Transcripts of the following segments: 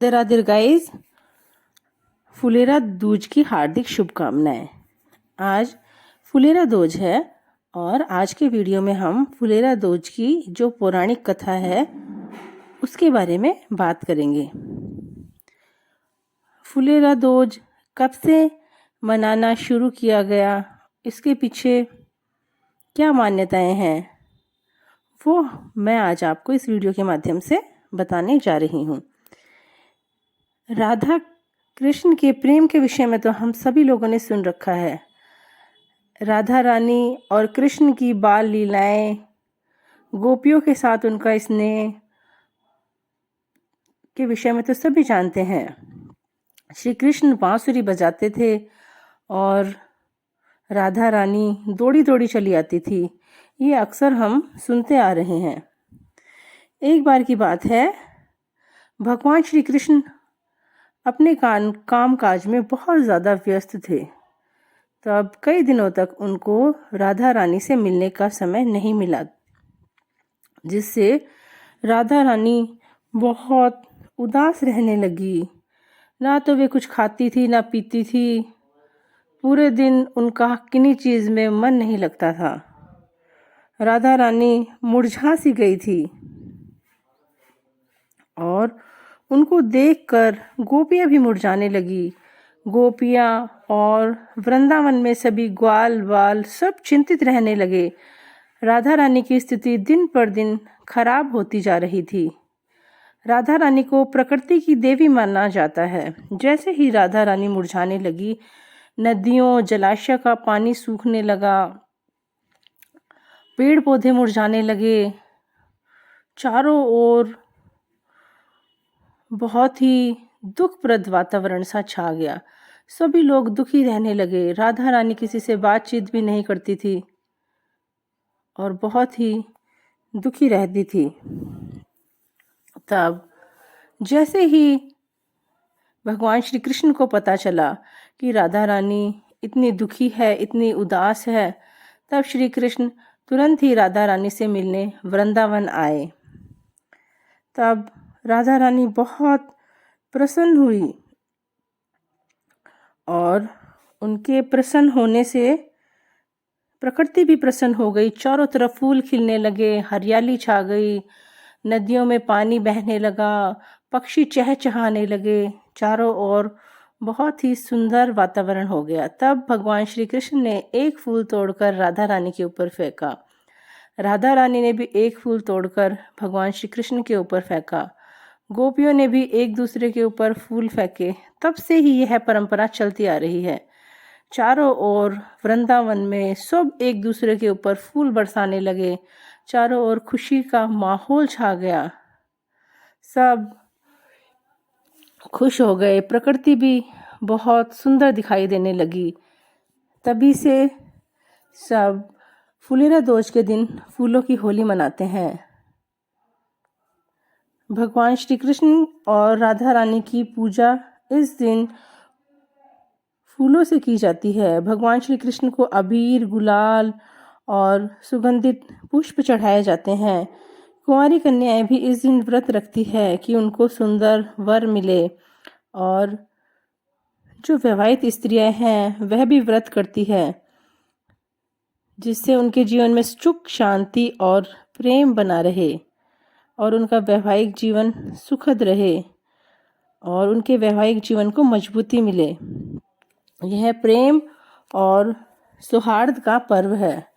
Radhe Radhe guys, Phulera Dooj की हार्दिक शुभकामनाएं। आज फुलेरा दूज है और आज के वीडियो में हम फुलेरा दूज की जो पौराणिक कथा है उसके बारे में बात करेंगे। फुलेरा दूज कब से मनाना शुरू किया गया, इसके पीछे क्या मान्यताएं हैं, वो मैं आज आपको इस वीडियो के माध्यम से बताने जा रही हूँ। राधा कृष्ण के प्रेम के विषय में तो हम सभी लोगों ने सुन रखा है। राधा रानी और कृष्ण की बाल लीलाएं, गोपियों के साथ उनका स्नेह के विषय में तो सभी जानते हैं। श्री कृष्ण बांसुरी बजाते थे और राधा रानी दौड़ी दौड़ी चली आती थी। ये अक्सर हम सुनते आ रहे हैं। एक बार की बात है, भगवान श्री कृष्ण अपने काम काज में बहुत ज़्यादा व्यस्त थे। तब कई दिनों तक उनको राधा रानी से मिलने का समय नहीं मिला, जिससे राधा रानी बहुत उदास रहने लगी। ना तो वे कुछ खाती थी ना पीती थी। पूरे दिन उनका किन्हीं चीज़ में मन नहीं लगता था। राधा रानी मुरझा सी गई थी और उनको देखकर गोपियां भी मुरझाने लगी। गोपियां और वृंदावन में सभी ग्वाल बाल सब चिंतित रहने लगे। राधा रानी की स्थिति दिन पर दिन खराब होती जा रही थी। राधा रानी को प्रकृति की देवी माना जाता है। जैसे ही राधा रानी मुरझाने लगी, नदियों जलाशय का पानी सूखने लगा, पेड़ पौधे मुरझाने लगे, चारों ओर बहुत ही दुखप्रद वातावरण सा छा गया। सभी लोग दुखी रहने लगे। राधा रानी किसी से बातचीत भी नहीं करती थी और बहुत ही दुखी रहती थी। तब जैसे ही भगवान श्री कृष्ण को पता चला कि राधा रानी इतनी दुखी है, इतनी उदास है, तब श्री कृष्ण तुरंत ही राधा रानी से मिलने वृंदावन आए। तब राधा रानी बहुत प्रसन्न हुई और उनके प्रसन्न होने से प्रकृति भी प्रसन्न हो गई। चारों तरफ फूल खिलने लगे, हरियाली छा गई, नदियों में पानी बहने लगा, पक्षी चहचहाने लगे, चारों ओर बहुत ही सुंदर वातावरण हो गया। तब भगवान श्री कृष्ण ने एक फूल तोड़कर राधा रानी के ऊपर फेंका। राधा रानी ने भी एक फूल तोड़कर भगवान श्री कृष्ण के ऊपर फेंका। गोपियों ने भी एक दूसरे के ऊपर फूल फेंके। तब से ही यह परंपरा चलती आ रही है। चारों ओर वृंदावन में सब एक दूसरे के ऊपर फूल बरसाने लगे। चारों ओर खुशी का माहौल छा गया। सब खुश हो गए। प्रकृति भी बहुत सुंदर दिखाई देने लगी। तभी से सब फुलेरा दूज के दिन फूलों की होली मनाते हैं। भगवान श्री कृष्ण और राधा रानी की पूजा इस दिन फूलों से की जाती है। भगवान श्री कृष्ण को अबीर, गुलाल और सुगंधित पुष्प चढ़ाए जाते हैं। कुंवारी कन्याएं भी इस दिन व्रत रखती है कि उनको सुंदर वर मिले, और जो विवाहित स्त्रियां हैं वह भी व्रत करती है, जिससे उनके जीवन में सुख, शांति और प्रेम बना रहे और उनका वैवाहिक जीवन सुखद रहे और उनके वैवाहिक जीवन को मजबूती मिले। यह प्रेम और सौहार्द का पर्व है।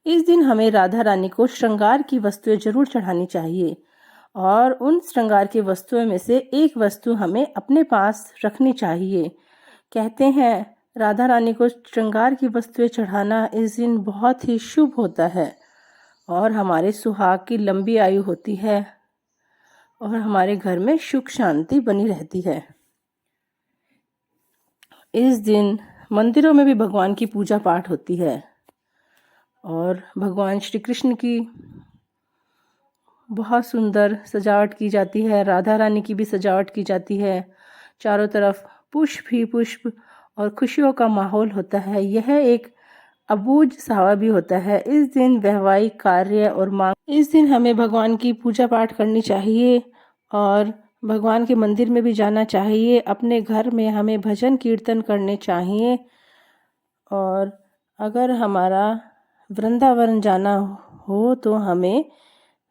इस दिन हमें राधा रानी को श्रृंगार की वस्तुएं जरूर चढ़ानी चाहिए और उन श्रृंगार की वस्तुओं में से एक वस्तु हमें अपने पास रखनी चाहिए। कहते हैं राधा रानी को श्रृंगार की वस्तुएं चढ़ाना इस दिन बहुत ही शुभ होता है और हमारे सुहाग की लंबी आयु होती है और हमारे घर में सुख शांति बनी रहती है। इस दिन मंदिरों में भी भगवान की पूजा पाठ होती है और भगवान श्री कृष्ण की बहुत सुंदर सजावट की जाती है। राधा रानी की भी सजावट की जाती है। चारों तरफ पुष्प ही पुष्प और खुशियों का माहौल होता है। यह एक अबूझ सावा भी होता है। इस दिन वैवाहिक कार्य और मांग, इस दिन हमें भगवान की पूजा पाठ करनी चाहिए और भगवान के मंदिर में भी जाना चाहिए, अपने घर में हमें भजन कीर्तन करने चाहिए। और अगर हमारा वृंदावन जाना हो तो हमें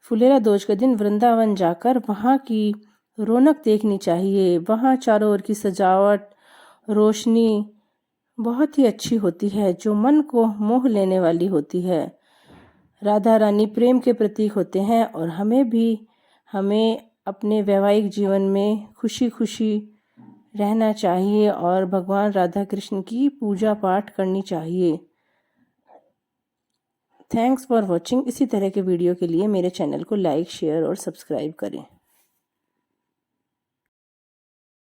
फुलेरा दोज के दिन वृंदावन जाकर वहाँ की रौनक देखनी चाहिए। वहाँ चारों ओर की सजावट, रोशनी बहुत ही अच्छी होती है, जो मन को मोह लेने वाली होती है। राधा रानी प्रेम के प्रतीक होते हैं और हमें अपने वैवाहिक जीवन में खुशी खुशी रहना चाहिए और भगवान राधा कृष्ण की पूजा पाठ करनी चाहिए। Thanks for watching. इसी तरह के वीडियो के लिए मेरे चैनल को लाइक, शेयर और सब्सक्राइब करें।